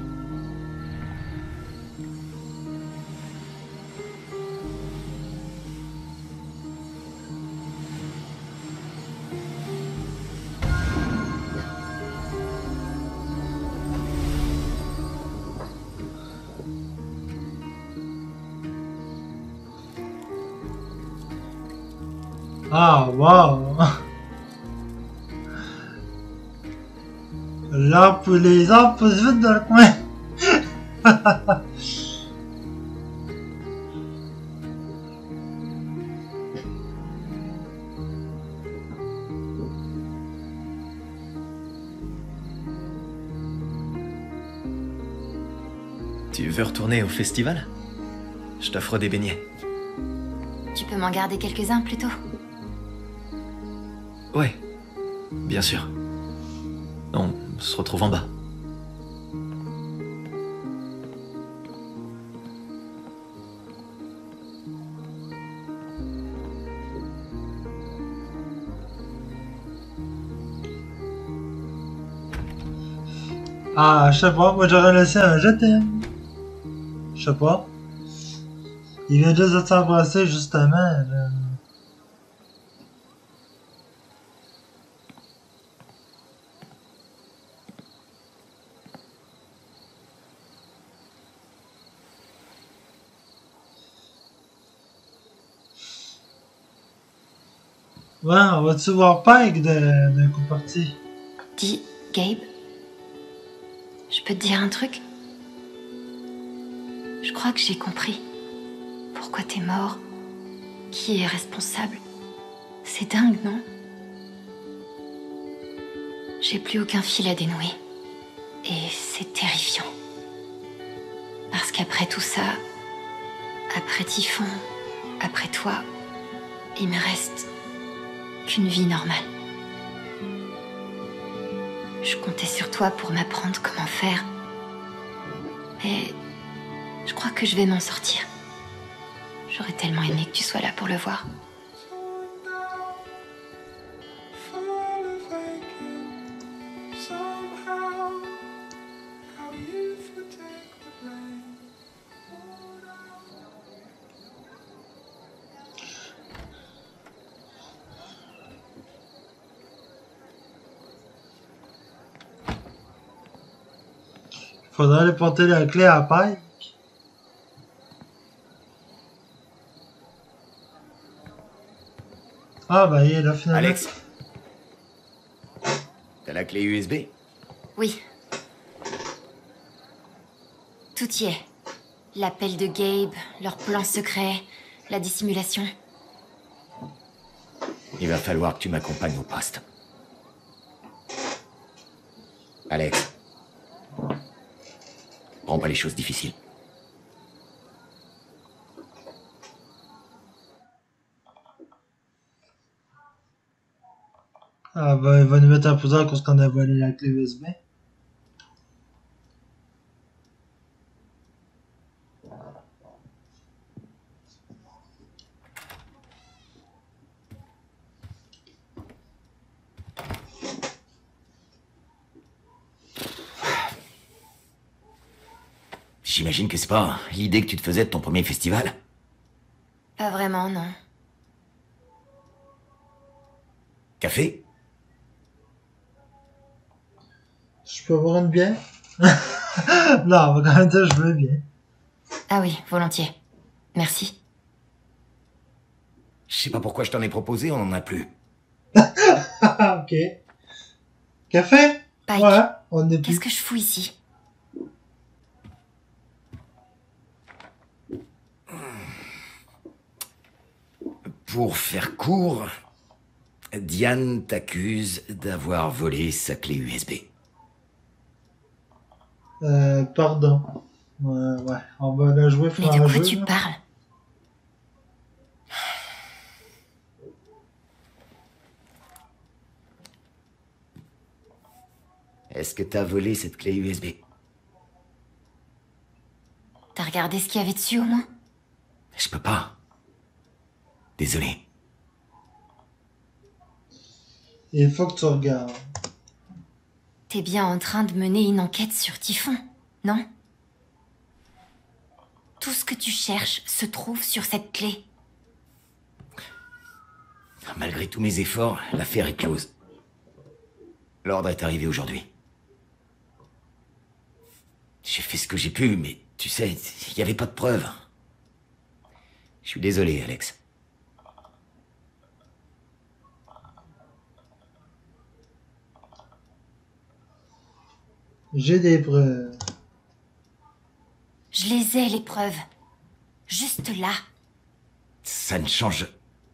Ah, wow. Là, pour les arbres poussent vite dans le coin. Tu veux retourner au festival? Je t'offre des beignets. Tu peux m'en garder quelques-uns plutôt? Ouais, bien sûr. On se retrouve en bas. Ah, je sais pas, moi j'aurais laissé un je t'aime. Je sais pas. Il vient juste de s'embrasser justement. Là. Ouais, on va-tu voir Pike d'un coup parti? Dis, Gabe, je peux te dire un truc? Je crois que j'ai compris. Pourquoi t'es mort? Qui est responsable? C'est dingue, non? J'ai plus aucun fil à dénouer. Et c'est terrifiant. qu'après tout ça, après Typhon, après toi, il me reste qu'une vie normale. Je comptais sur toi pour m'apprendre comment faire. Mais je crois que je vais m'en sortir. J'aurais tellement aimé que tu sois là pour le voir. Faudrait aller porter la clé à Pike. Ah bah il est là finalement. Alex, t'as la clé USB? Oui. Tout y est. L'appel de Gabe, leur plan secret, la dissimulation. Il va falloir que tu m'accompagnes au poste. Alex. Prends pas les choses difficiles. Ah bah il va nous mettre un peu à cause qu'on a volé la clé USB. J'imagine que c'est pas l'idée que tu te faisais de ton premier festival. Pas vraiment, non. Café? Je peux avoir une bière? Non, mais quand même je veux bien. Ah oui, volontiers. Merci. Je sais pas pourquoi je t'en ai proposé, on en a plus. Ok. Café? Pike, Ouais, on est plus. qu'est-ce que je fous ici? Pour faire court, Diane t'accuse d'avoir volé sa clé USB. Pardon. Ouais, on va la jouer, Mais faire de un quoi jeu, tu là. parles? Est-ce que t'as volé cette clé USB? T'as regardé ce qu'il y avait dessus au moins? Je peux pas. Désolé. Il faut que tu regardes. T'es bien en train de mener une enquête sur Typhon, non? Tout ce que tu cherches se trouve sur cette clé. Malgré tous mes efforts, l'affaire est close. L'ordre est arrivé aujourd'hui. J'ai fait ce que j'ai pu, mais tu sais, il n'y avait pas de preuves. Je suis désolé, Alex. J'ai des preuves. Je les ai, les preuves. Juste là. Ça ne change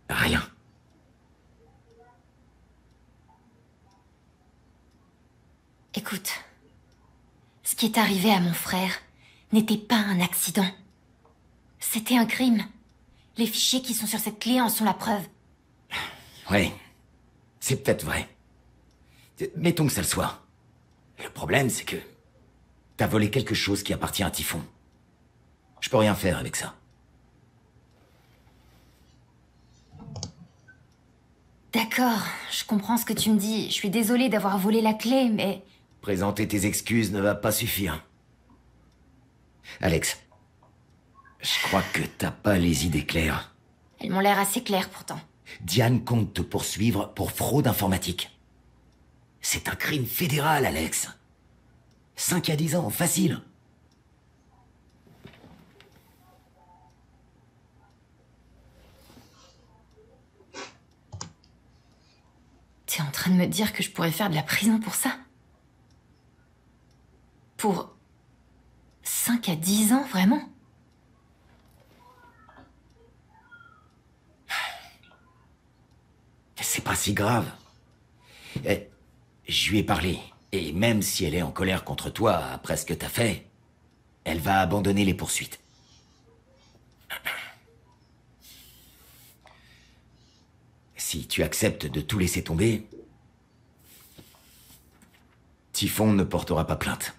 rien. Écoute, ce qui est arrivé à mon frère n'était pas un accident. C'était un crime. Les fichiers qui sont sur cette clé en sont la preuve. Ouais, c'est peut-être vrai. Mettons que ça le soit. Le problème, c'est que t'as volé quelque chose qui appartient à Typhon. Je peux rien faire avec ça. D'accord, je comprends ce que tu me dis. Je suis désolée d'avoir volé la clé, mais... Présenter tes excuses ne va pas suffire. Alex, je crois que t'as pas les idées claires. Elles m'ont l'air assez claires pourtant. Diane compte te poursuivre pour fraude informatique. C'est un crime fédéral, Alex. 5 à 10 ans, facile. T'es en train de me dire que je pourrais faire de la prison pour ça? Pour 5 à 10 ans, vraiment? C'est pas si grave. Je lui ai parlé, et même si elle est en colère contre toi après ce que t'as fait, Elle va abandonner les poursuites. Si tu acceptes de tout laisser tomber, Typhon ne portera pas plainte.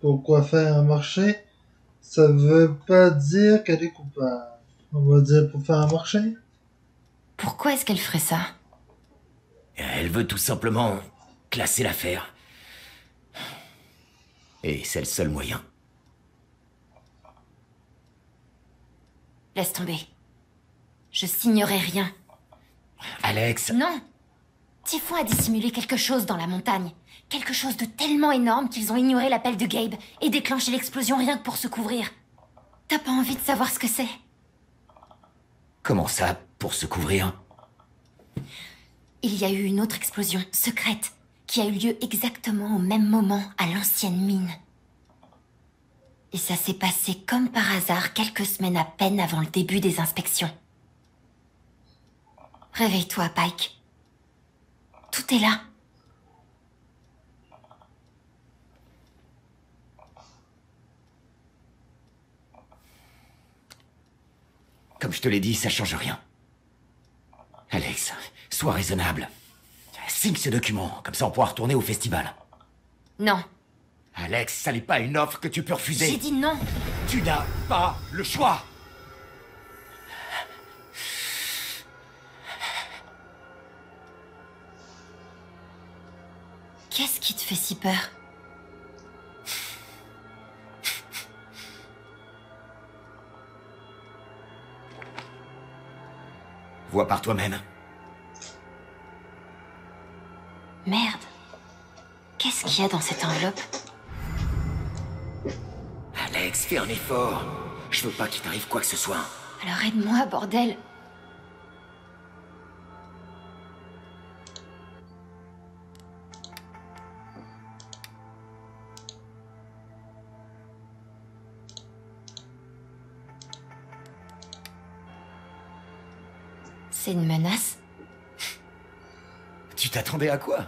Pourquoi faire un marché? Ça veut pas dire qu'elle est coupable. On va dire pour faire un marché? Pourquoi est-ce qu'elle ferait ça? Elle veut tout simplement classer l'affaire. Et c'est le seul moyen. Laisse tomber. Je signerai rien. Alex... Non! Typhon a dissimulé quelque chose dans la montagne. Quelque chose de tellement énorme qu'ils ont ignoré l'appel de Gabe et déclenché l'explosion rien que pour se couvrir. T'as pas envie de savoir ce que c'est? Comment ça, pour se couvrir? Il y a eu une autre explosion, secrète, qui a eu lieu exactement au même moment à l'ancienne mine. Et ça s'est passé comme par hasard quelques semaines à peine avant le début des inspections. Réveille-toi, Pike. Tout est là. Comme je te l'ai dit, ça change rien. Alex, sois raisonnable. Signe ce document, comme ça on pourra retourner au festival. Non. Alex, ça n'est pas une offre que tu peux refuser. J'ai dit non. Tu n'as pas le choix. Qu'est-ce qui te fait si peur? Vois par toi-même. Merde. Qu'est-ce qu'il y a dans cette enveloppe? Alex, fais un effort. Je veux pas qu'il t'arrive quoi que ce soit. Alors aide-moi, bordel. C'est une menace? Tu t'attendais à quoi?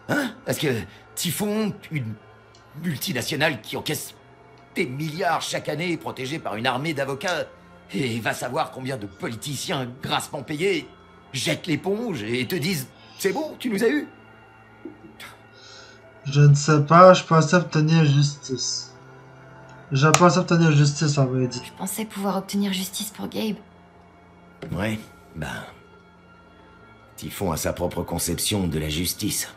Hein? Parce que Typhon, une multinationale qui encaisse des milliards chaque année, protégée par une armée d'avocats, et va savoir combien de politiciens grassement payés jettent l'éponge et te disent « C'est bon, tu nous as eu !» Je ne sais pas, je pensais obtenir justice. Je pensais obtenir justice, on va dire. Je pensais pouvoir obtenir justice pour Gabe. Ouais, ben... Typhon a sa propre conception de la justice.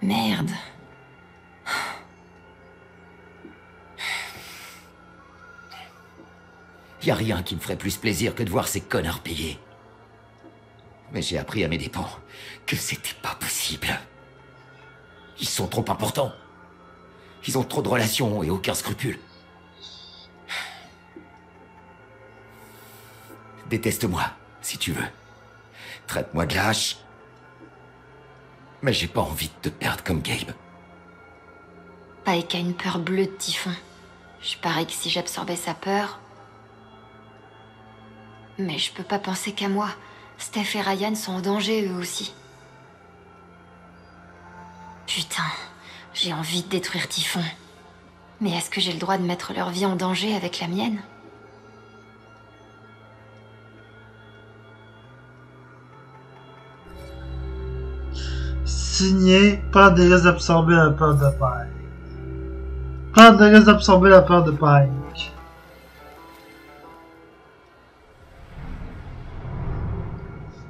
Merde. Y a rien qui me ferait plus plaisir que de voir ces connards payés. Mais j'ai appris à mes dépens que c'était pas possible. Ils sont trop importants. Ils ont trop de relations et aucun scrupule. Déteste-moi, si tu veux. Traite-moi de lâche. Mais j'ai pas envie de te perdre comme Gabe. Pike a une peur bleue de Typhon. Je parie que si j'absorbais sa peur... Mais je peux pas penser qu'à moi. Steph et Ryan sont en danger, eux aussi. Putain, j'ai envie de détruire Typhon. Mais est-ce que j'ai le droit de mettre leur vie en danger avec la mienne? Signé, prendre des risques d'absorber la peur de Pike. Prendre des risques d'absorber la peur de Pike.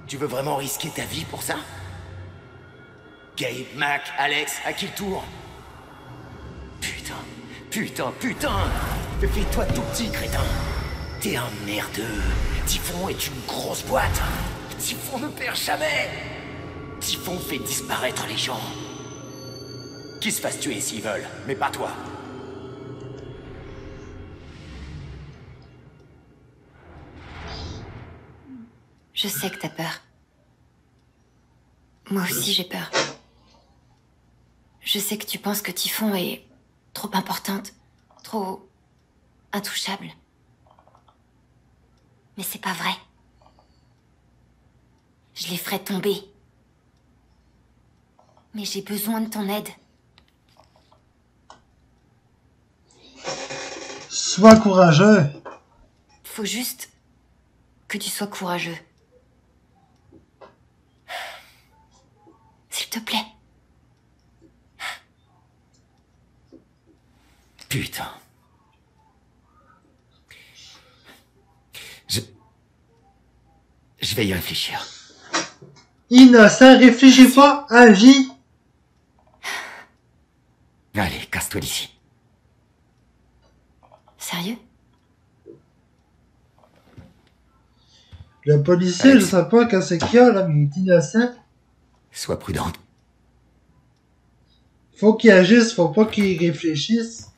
Tu veux vraiment risquer ta vie pour ça? Gabe, Mac, Alex, à qui le tour? Putain, putain, putain! Fais-toi tout petit, crétin! T'es un merdeux! Typhon est une grosse boîte! Typhon ne perd jamais! Typhon fait disparaître les gens! Qu'ils se fassent tuer s'ils veulent, mais pas toi! Je sais que t'as peur. Moi aussi j'ai peur. Je sais que tu penses que Typhon est trop importante, trop intouchable. Mais c'est pas vrai. Je les ferai tomber. Mais j'ai besoin de ton aide. Sois courageux. Faut juste que tu sois courageux. S'il te plaît. Putain. Je vais y réfléchir. Innocent, réfléchis pas à vie. Allez, casse-toi d'ici. Sérieux? Le policier, Alex. je sais pas quand c'est qu'il y a, là, mais il est innocent. Sois prudente. Faut qu'il agisse, faut pas qu'il réfléchisse.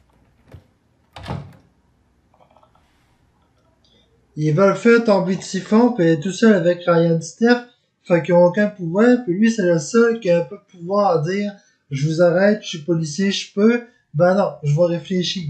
Ils veulent faire tomber Typhon, puis être tout seul avec Ryan Steph, fait qu'ils ont aucun pouvoir, puis lui, c'est le seul qui a un peu de pouvoir à dire « Je vous arrête, je suis policier, je peux. » Ben non, je vais réfléchir.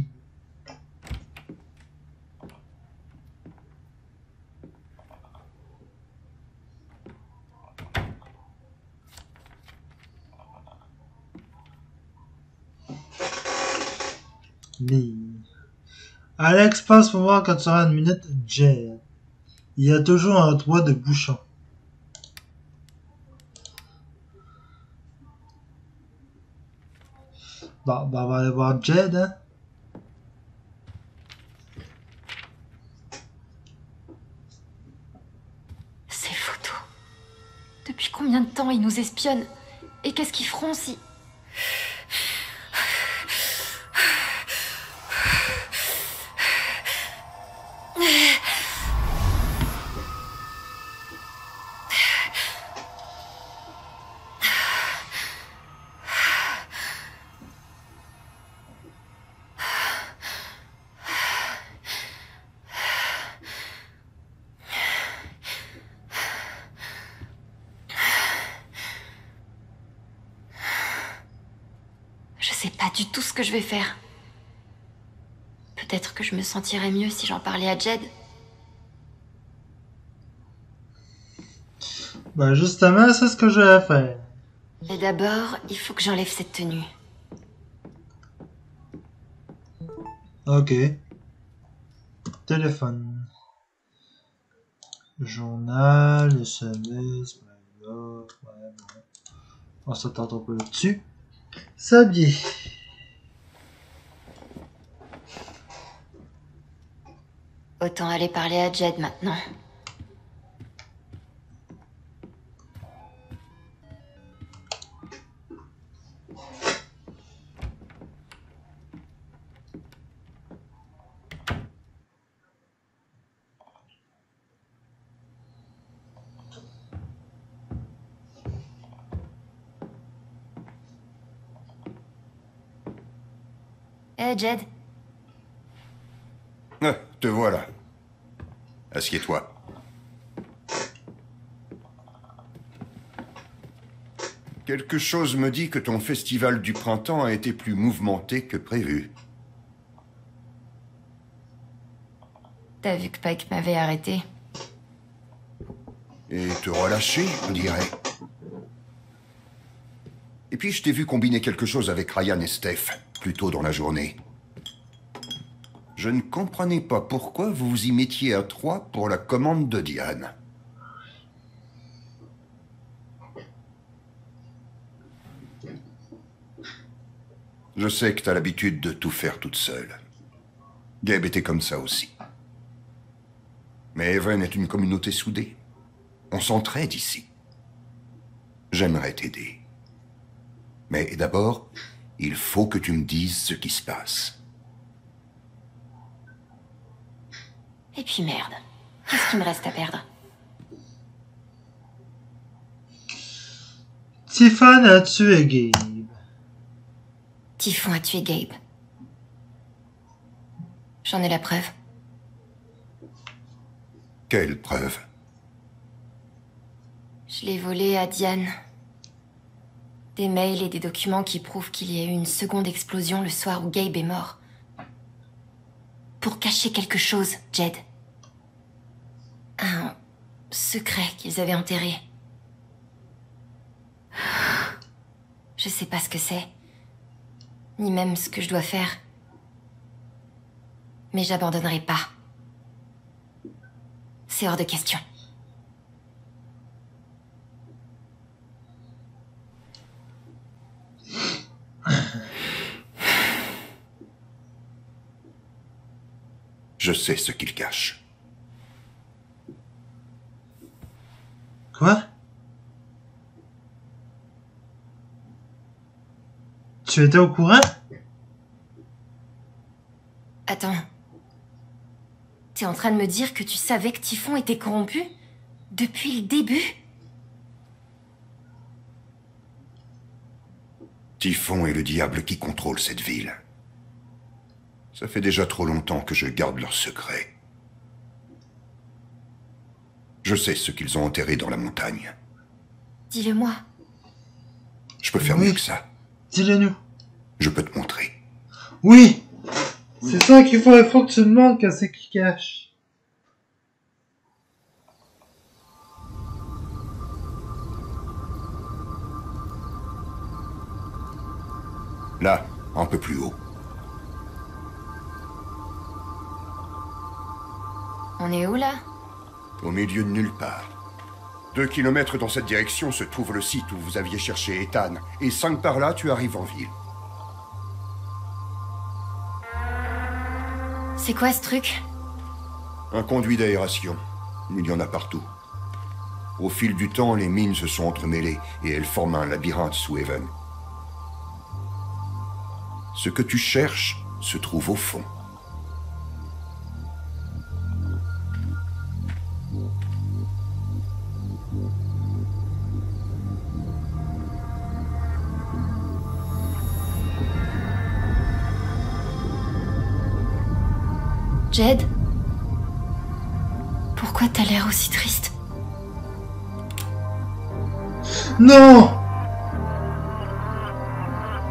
Mais... Alex passe pour voir quand tu auras une minute, Jay. Il y a toujours un toit de bouchon. Bon, ben on va aller voir Jed, hein. Ces photos. Depuis combien de temps ils nous espionnent? Et qu'est-ce qu'ils feront si... Je sais pas du tout ce que je vais faire. Peut-être que je me sentirais mieux si j'en parlais à Jed. Ben justement, c'est ce que je vais faire. Mais d'abord, il faut que j'enlève cette tenue. Ok. Téléphone. Journal, SMS, mail, ouais. On s'attend un peu là-dessus. Sablier. Autant aller parler à Jed maintenant. Hé, Jed. Ah, te voilà. Assieds-toi. Quelque chose me dit que ton festival du printemps a été plus mouvementé que prévu. T'as vu que Pike m'avait arrêté? Et te relâcher, on dirait. Et puis je t'ai vu combiner quelque chose avec Ryan et Steph, plus tôt dans la journée. Je ne comprenais pas pourquoi vous vous y mettiez à trois pour la commande de Diane. Je sais que t'as l'habitude de tout faire toute seule. Gabe était comme ça aussi. Mais Even est une communauté soudée. On s'entraide ici. J'aimerais t'aider. Mais d'abord, il faut que tu me dises ce qui se passe. Et puis merde. Qu'est-ce qu'il me reste à perdre? Typhon a tué Gabe. Typhon a tué Gabe. J'en ai la preuve. Quelle preuve? Je l'ai volé à Diane. Des mails et des documents qui prouvent qu'il y a eu une seconde explosion le soir où Gabe est mort. Pour cacher quelque chose, Jed. Un secret qu'ils avaient enterré. Je sais pas ce que c'est. Ni même ce que je dois faire. Mais j'abandonnerai pas. C'est hors de question. Je sais ce qu'il cache. Quoi? Tu étais au courant? Attends. T'es en train de me dire que tu savais que Typhon était corrompu? Depuis le début? Typhon est le diable qui contrôle cette ville. Ça fait déjà trop longtemps que je garde leur secret. Je sais ce qu'ils ont enterré dans la montagne. Dis-le-moi. Je peux faire mieux que ça. Dis-le-nous. Je peux te montrer. Oui! C'est ça qu'il faut que tu demandes qu'est-ce qu'il cache. Là, un peu plus haut. On est où là? Au milieu de nulle part. 2 kilomètres dans cette direction se trouve le site où vous aviez cherché Ethan. Et 5 par là, tu arrives en ville. C'est quoi ce truc? Un conduit d'aération. Il y en a partout. Au fil du temps, les mines se sont entremêlées et elles forment un labyrinthe sous Haven. Ce que tu cherches se trouve au fond. Jed? Pourquoi t'as l'air aussi triste? Non!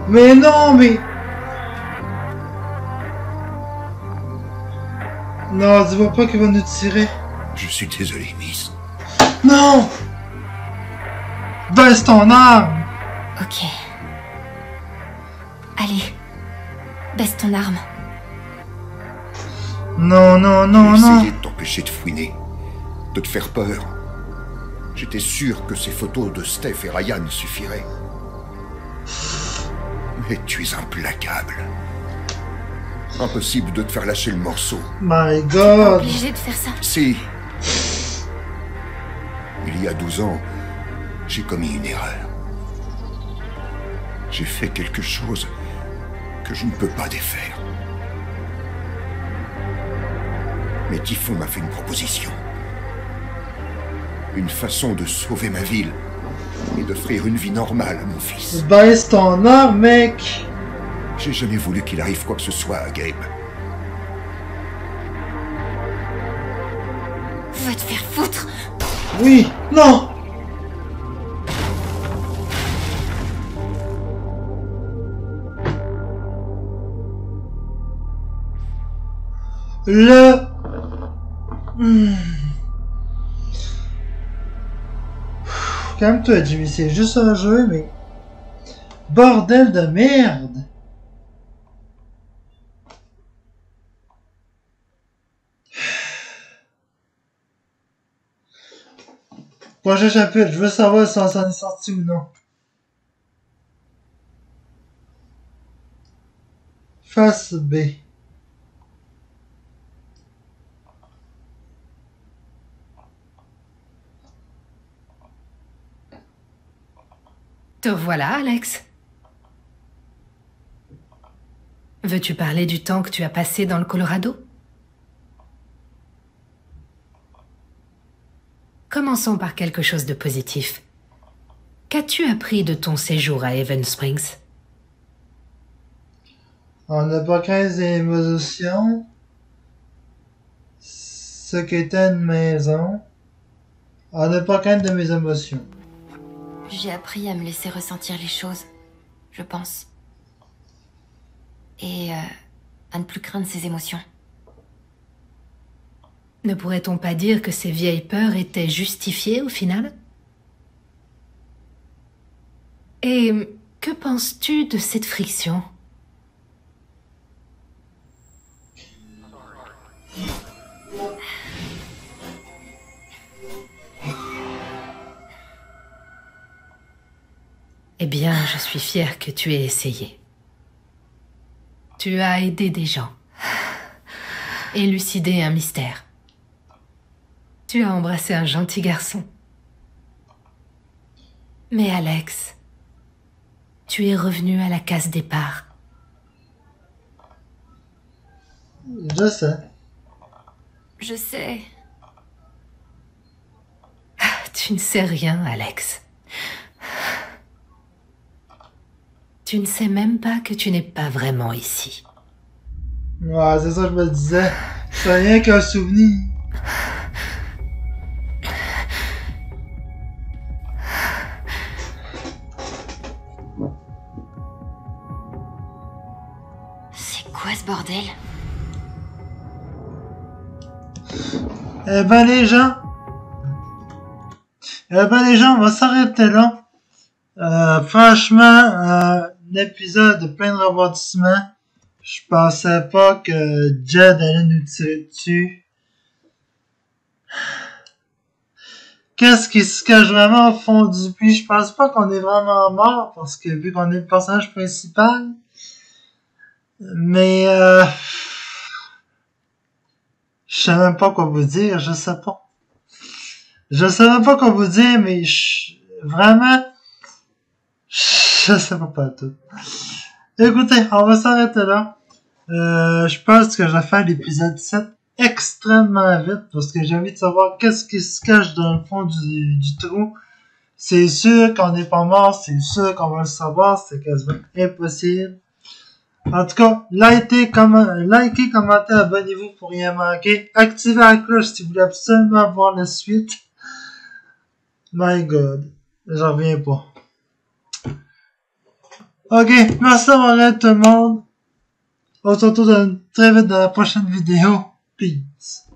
Mais non, mais... Non, dis-moi pas qu'il va nous tirer. Je suis désolé, Miss. Non! Baisse ton arme! Ok. Allez. Baisse ton arme. Non, non, non, J'ai non. essayé de t'empêcher de fouiner, de te faire peur. J'étais sûr que ces photos de Steph et Ryan suffiraient. Mais tu es implacable. Impossible de te faire lâcher le morceau. My God. Obligé de faire ça. Si. Il y a 12 ans, j'ai commis une erreur. J'ai fait quelque chose que je ne peux pas défaire. Mais Typhon m'a fait une proposition. Une façon de sauver ma ville et d'offrir une vie normale à mon fils. Baisse ton arme, mec. J'ai jamais voulu qu'il arrive quoi que ce soit à Gabe. Va te faire foutre. Oui, non. Le... Calme-toi, Jimmy, c'est juste un jeu, mais... Bordel de merde! Prochain chapitre, je veux savoir si on s'en est sorti ou non. Face B. Te voilà, Alex. Veux-tu parler du temps que tu as passé dans le Colorado? Commençons par quelque chose de positif. Qu'as-tu appris de ton séjour à Haven Springs? On n'a pas 15 émotions. Ce qu'était une maison. On n'a pas crainte de mes émotions. J'ai appris à me laisser ressentir les choses, je pense. Et à ne plus craindre ses émotions. Ne pourrait-on pas dire que ces vieilles peurs étaient justifiées au final? Et que Que penses-tu de cette friction? Eh bien, je suis fière que tu aies essayé. Tu as aidé des gens. Élucidé un mystère. Tu as embrassé un gentil garçon. Mais Alex, tu es revenu à la case départ. Je sais. Je sais. Tu ne sais rien, Alex. Tu ne sais même pas que tu n'es pas vraiment ici. Ouais, c'est ça que je me disais. C'est rien qu'un souvenir. C'est quoi ce bordel? Eh ben les gens, on va s'arrêter là. Franchement, un épisode plein de rebondissements. Je pensais pas que Jed allait nous tirer dessus. Qu'est-ce qui se cache vraiment au fond du puits? Je pense pas qu'on est vraiment mort parce que vu qu'on est le personnage principal. Mais je sais même pas quoi vous dire, je sais pas. Je sais même pas quoi vous dire, mais vraiment, je sais pas tout. Écoutez, on va s'arrêter là. Je pense que je vais faire l'épisode 7 extrêmement vite parce que j'ai envie de savoir qu'est-ce qui se cache dans le fond du trou. C'est sûr qu'on n'est pas mort, c'est sûr qu'on va le savoir, c'est quasiment impossible. En tout cas, likez, commentez, abonnez-vous pour rien manquer. Activez la cloche si vous voulez absolument voir la suite. My God, j'en reviens pas. Ok, merci d'avoir regardé tout le monde. On se retrouve très vite dans la prochaine vidéo. Peace.